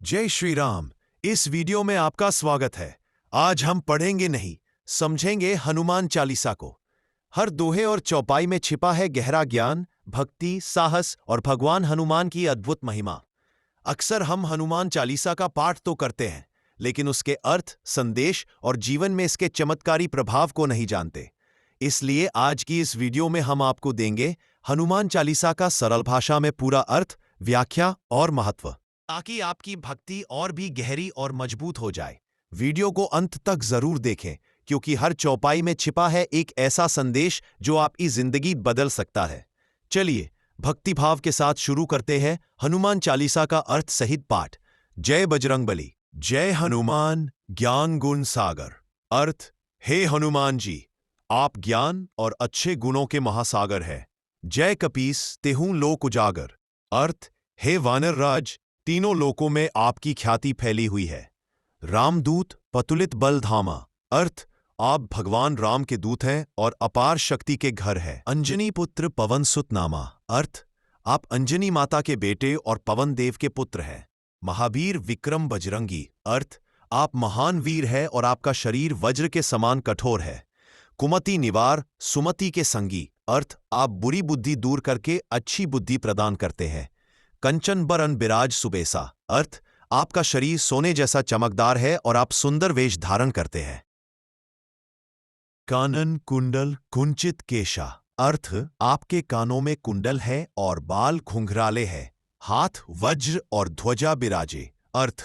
जय श्री राम। इस वीडियो में आपका स्वागत है। आज हम पढ़ेंगे नहीं, समझेंगे हनुमान चालीसा को। हर दोहे और चौपाई में छिपा है गहरा ज्ञान, भक्ति, साहस और भगवान हनुमान की अद्भुत महिमा। अक्सर हम हनुमान चालीसा का पाठ तो करते हैं, लेकिन उसके अर्थ, संदेश और जीवन में इसके चमत्कारी प्रभाव को नहीं जानते। इसलिए आज की इस वीडियो में हम आपको देंगे हनुमान चालीसा का सरल भाषा में पूरा अर्थ, व्याख्या और महत्व, ताकि आपकी भक्ति और भी गहरी और मजबूत हो जाए। वीडियो को अंत तक जरूर देखें, क्योंकि हर चौपाई में छिपा है एक ऐसा संदेश जो आपकी जिंदगी बदल सकता है। चलिए भक्तिभाव के साथ शुरू करते हैं हनुमान चालीसा का अर्थ सहित पाठ। जय बजरंगबली। जय हनुमान ज्ञान गुण सागर। अर्थ: हे हनुमान जी, आप ज्ञान और अच्छे गुणों के महासागर हैं। जय कपीस तेहूं लोक उजागर। अर्थ: हे वानर राज, तीनों लोकों में आपकी ख्याति फैली हुई है। रामदूत पतुलित बल धामा। अर्थ: आप भगवान राम के दूत हैं और अपार शक्ति के घर है। अंजनी पुत्र पवन सुत नामा। अर्थ: आप अंजनी माता के बेटे और पवन देव के पुत्र हैं। महावीर विक्रम बजरंगी। अर्थ: आप महान वीर है और आपका शरीर वज्र के समान कठोर है। कुमति निवार सुमति के संगी। अर्थ: आप बुरी बुद्धि दूर करके अच्छी बुद्धि प्रदान करते हैं। कंचन बरन बिराज सुबेसा। अर्थ: आपका शरीर सोने जैसा चमकदार है और आप सुंदर वेश धारण करते हैं। कानन कुंडल कुंचित केशा। अर्थ: आपके कानों में कुंडल है और बाल घुंघराले हैं। हाथ वज्र और ध्वजा बिराजे। अर्थ: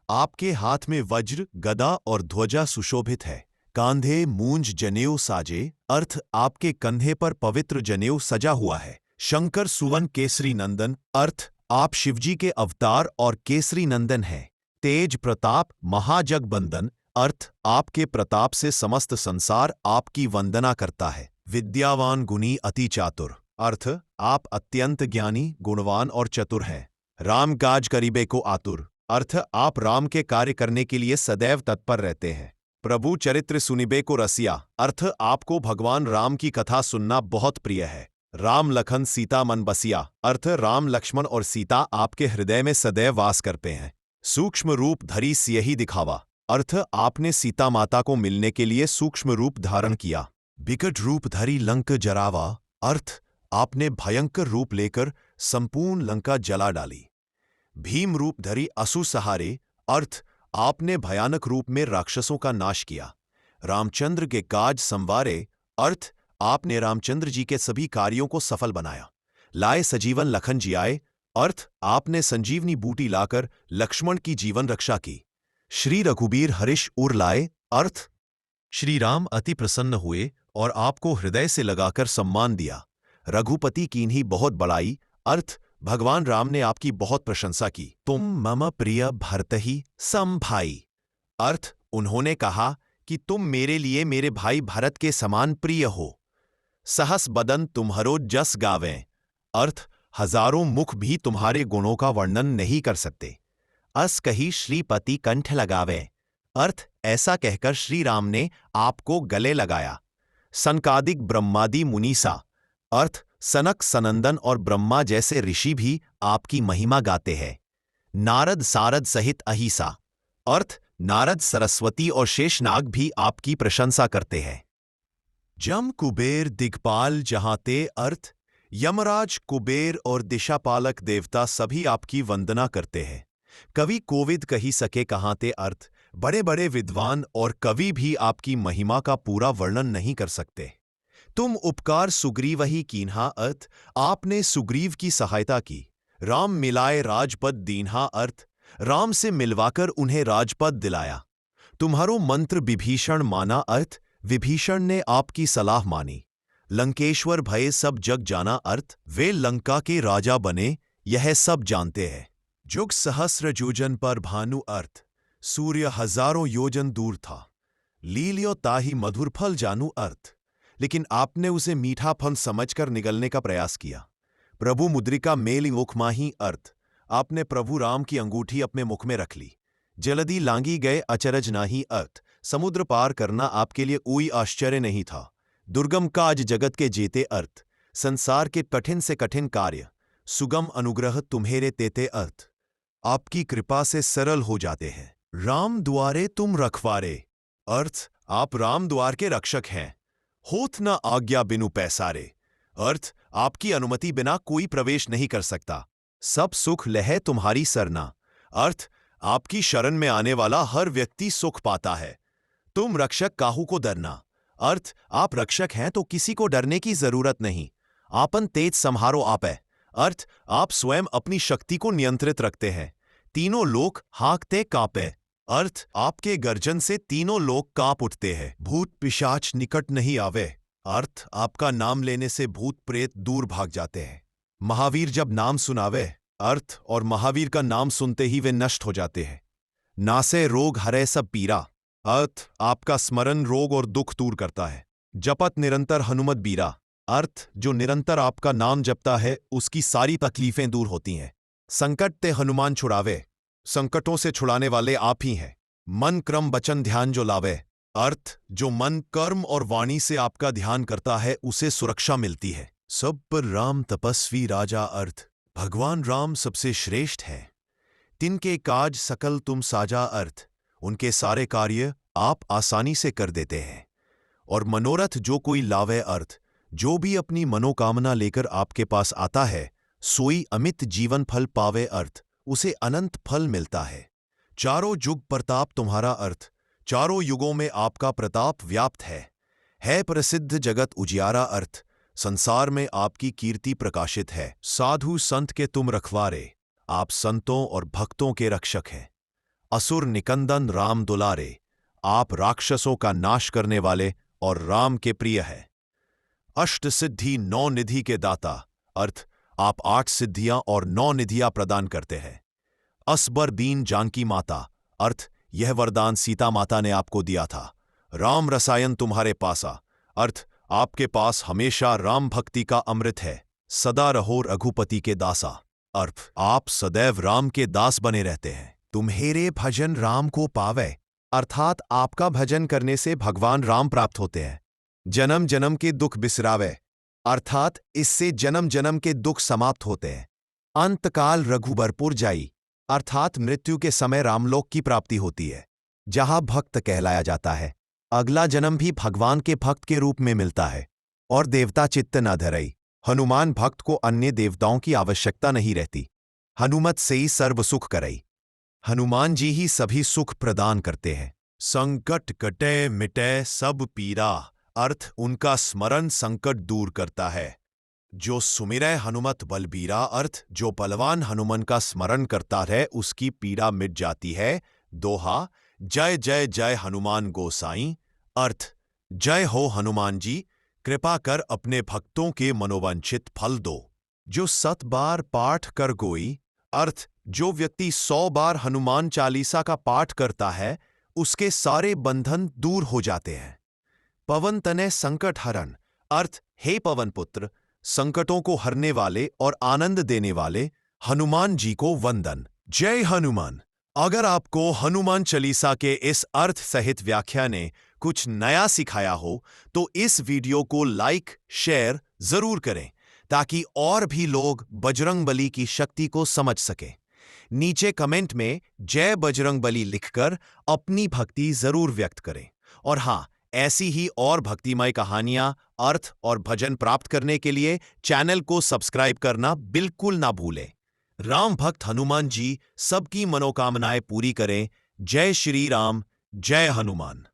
आपके हाथ में वज्र, गदा और ध्वजा सुशोभित है। कांधे मूंज जनेऊ साजे। अर्थ: आपके कंधे पर पवित्र जनेऊ सजा हुआ है। शंकर सुवन केसरी नंदन। अर्थ: आप शिवजी के अवतार और केसरी नंदन हैं। तेज प्रताप महाजगबंदन। अर्थ: आपके प्रताप से समस्त संसार आपकी वंदना करता है। विद्यावान गुणी अति चातुर। अर्थ: आप अत्यंत ज्ञानी, गुणवान और चतुर हैं। राम काज करीबे को आतुर। अर्थ: आप राम के कार्य करने के लिए सदैव तत्पर रहते हैं। प्रभु चरित्र सुनिबे को रसिया। अर्थ: आपको भगवान राम की कथा सुनना बहुत प्रिय है। राम लखन सीता मन बसिया। अर्थ: राम लक्ष्मण और सीता आपके हृदय में सदैव वास करते हैं। सूक्ष्म रूप धरी सियहि दिखावा। अर्थ: आपने सीता माता को मिलने के लिए सूक्ष्म रूप धारण किया। विकट रूप धरी लंक जरावा। अर्थ: आपने भयंकर रूप लेकर संपूर्ण लंका जला डाली। भीम रूप धरी असुर सहारे। अर्थ: आपने भयानक रूप में राक्षसों का नाश किया। रामचंद्र के काज संवारे। अर्थ: आपने रामचंद्र जी के सभी कार्यों को सफल बनाया। लाए सजीवन लखन जी आए। अर्थ: आपने संजीवनी बूटी लाकर लक्ष्मण की जीवन रक्षा की। श्री रघुबीर हरिष उर लाए। अर्थ: श्री राम अति प्रसन्न हुए और आपको हृदय से लगाकर सम्मान दिया। रघुपति कीन्ही बहुत बड़ाई। अर्थ: भगवान राम ने आपकी बहुत प्रशंसा की। तुम मम प्रिय भरतहि सम भाई। अर्थ: उन्होंने कहा कि तुम मेरे लिए मेरे भाई भरत के समान प्रिय हो। सहस बदन तुम्हरो जस गावें। अर्थ: हजारों मुख भी तुम्हारे गुणों का वर्णन नहीं कर सकते। अस कही श्रीपति कंठ लगावें। अर्थ: ऐसा कहकर श्री राम ने आपको गले लगाया। सनकादिक ब्रह्मादि मुनीसा। अर्थ: सनक, सनंदन और ब्रह्मा जैसे ऋषि भी आपकी महिमा गाते हैं। नारद सारद सहित अहिसा। अर्थ: नारद, सरस्वती और शेषनाग भी आपकी प्रशंसा करते हैं। जम कुबेर दिग्पाल जहांते। अर्थ: यमराज, कुबेर और दिशापालक देवता सभी आपकी वंदना करते हैं। कवि कोविद कही सके कहांते। अर्थ: बड़े बड़े विद्वान और कवि भी आपकी महिमा का पूरा वर्णन नहीं कर सकते। तुम उपकार सुग्रीवहि कीन्हा। अर्थ: आपने सुग्रीव की सहायता की। राम मिलाए राजपद दीन्हा। अर्थ: राम से मिलवाकर उन्हें राजपद दिलाया। तुम्हारो मंत्र विभीषण माना। अर्थ: विभीषण ने आपकी सलाह मानी। लंकेश्वर भये सब जग जाना। अर्थ: वे लंका के राजा बने, यह सब जानते हैं। जुग सहस्र योजन पर भानु। अर्थ: सूर्य हजारों योजन दूर था। लीलियो ताहि मधुर फल जानू। अर्थ: लेकिन आपने उसे मीठा फल समझकर निगलने का प्रयास किया। प्रभु मुद्रिका मेलि मुख माही। अर्थ: आपने प्रभु राम की अंगूठी अपने मुख में रख ली। जलधि लांगी गए अचरज नाही। अर्थ: समुद्र पार करना आपके लिए कोई आश्चर्य नहीं था। दुर्गम काज जगत के जेते। अर्थ: संसार के कठिन से कठिन कार्य सुगम अनुग्रह तुम्हेरे तेते। अर्थ: आपकी कृपा से सरल हो जाते हैं। राम द्वारे तुम रखवारे, अर्थ आप राम द्वार के रक्षक हैं। होत न आज्ञा बिनु पैसारे, अर्थ आपकी अनुमति बिना कोई प्रवेश नहीं कर सकता। सब सुख लहे तुम्हारी सरना, अर्थ आपकी शरण में आने वाला हर व्यक्ति सुख पाता है। तुम रक्षक काहू को डरना, अर्थ आप रक्षक हैं तो किसी को डरने की जरूरत नहीं। आपन तेज संहारो आपे, अर्थ आप स्वयं अपनी शक्ति को नियंत्रित रखते हैं। तीनों लोक हांकते कांपे, अर्थ आपके गर्जन से तीनों लोग कांप उठते हैं। भूत पिशाच निकट नहीं आवे, अर्थ आपका नाम लेने से भूत प्रेत दूर भाग जाते हैं। महावीर जब नाम सुनावे, अर्थ और महावीर का नाम सुनते ही वे नष्ट हो जाते हैं। नासे रोग हरे सब पीरा, अर्थ आपका स्मरण रोग और दुख दूर करता है। जपत निरंतर हनुमत बीरा, अर्थ जो निरंतर आपका नाम जपता है उसकी सारी तकलीफें दूर होती हैं। संकट ते हनुमान छुड़ावे, संकटों से छुड़ाने वाले आप ही हैं। मन क्रम वचन ध्यान जो लावे, अर्थ जो मन कर्म और वाणी से आपका ध्यान करता है उसे सुरक्षा मिलती है। सब पर राम तपस्वी राजा, अर्थ भगवान राम सबसे श्रेष्ठ है। तिनके काज सकल तुम साजा, अर्थ उनके सारे कार्य आप आसानी से कर देते हैं। और मनोरथ जो कोई लावे, अर्थ जो भी अपनी मनोकामना लेकर आपके पास आता है सोई अमित जीवन फल पावे, अर्थ उसे अनंत फल मिलता है। चारों युग प्रताप तुम्हारा, अर्थ चारों युगों में आपका प्रताप व्याप्त है प्रसिद्ध जगत उजियारा, अर्थ संसार में आपकी कीर्ति प्रकाशित है। साधु संत के तुम रखवारे, आप संतों और भक्तों के रक्षक हैं। असुर निकंदन राम दुलारे, आप राक्षसों का नाश करने वाले और राम के प्रिय है। अष्ट सिद्धि नौ निधि के दाता, अर्थ आप 8 सिद्धियां और 9 निधियां प्रदान करते हैं। असबर दीन जानकी माता, अर्थ यह वरदान सीता माता ने आपको दिया था। राम रसायन तुम्हारे पासा, अर्थ आपके पास हमेशा राम भक्ति का अमृत है। सदा रहो रघुपति के दासा, अर्थ आप सदैव राम के दास बने रहते हैं। तुम्हेरे भजन राम को पावे, अर्थात आपका भजन करने से भगवान राम प्राप्त होते हैं। जन्म जन्म के दुख बिसरावे, अर्थात इससे जन्म जन्म के दुख समाप्त होते हैं। अंतकाल रघुबरपुर जाई, अर्थात मृत्यु के समय रामलोक की प्राप्ति होती है, जहां भक्त कहलाया जाता है। अगला जन्म भी भगवान के भक्त के रूप में मिलता है। और देवता चित्त न धरई, हनुमान भक्त को अन्य देवताओं की आवश्यकता नहीं रहती। हनुमत से ही सर्व सुख करई, हनुमान जी ही सभी सुख प्रदान करते हैं। संकट कटे मिटे सब पीरा, अर्थ उनका स्मरण संकट दूर करता है। जो सुमिरै हनुमत बलबीरा, अर्थ जो बलवान हनुमान का स्मरण करता है उसकी पीड़ा मिट जाती है। दोहा जय जय जय हनुमान गोसाई, अर्थ जय हो हनुमान जी, कृपा कर अपने भक्तों के मनोवांछित फल दो। जो 7 बार पाठ कर गोई, अर्थ जो व्यक्ति 100 बार हनुमान चालीसा का पाठ करता है उसके सारे बंधन दूर हो जाते हैं। पवन तनय संकट हरण, अर्थ हे पवन पुत्र, संकटों को हरने वाले और आनंद देने वाले हनुमान जी को वंदन। जय हनुमान। अगर आपको हनुमान चालीसा के इस अर्थ सहित व्याख्या ने कुछ नया सिखाया हो तो इस वीडियो को लाइक शेयर जरूर करें ताकि और भी लोग बजरंगबली की शक्ति को समझ सकें। नीचे कमेंट में जय बजरंगबली लिखकर अपनी भक्ति जरूर व्यक्त करें। और हाँ, ऐसी ही और भक्तिमय कहानियां, अर्थ और भजन प्राप्त करने के लिए चैनल को सब्सक्राइब करना बिल्कुल ना भूलें। राम भक्त हनुमान जी सबकी मनोकामनाएं पूरी करें। जय श्री राम, जय हनुमान।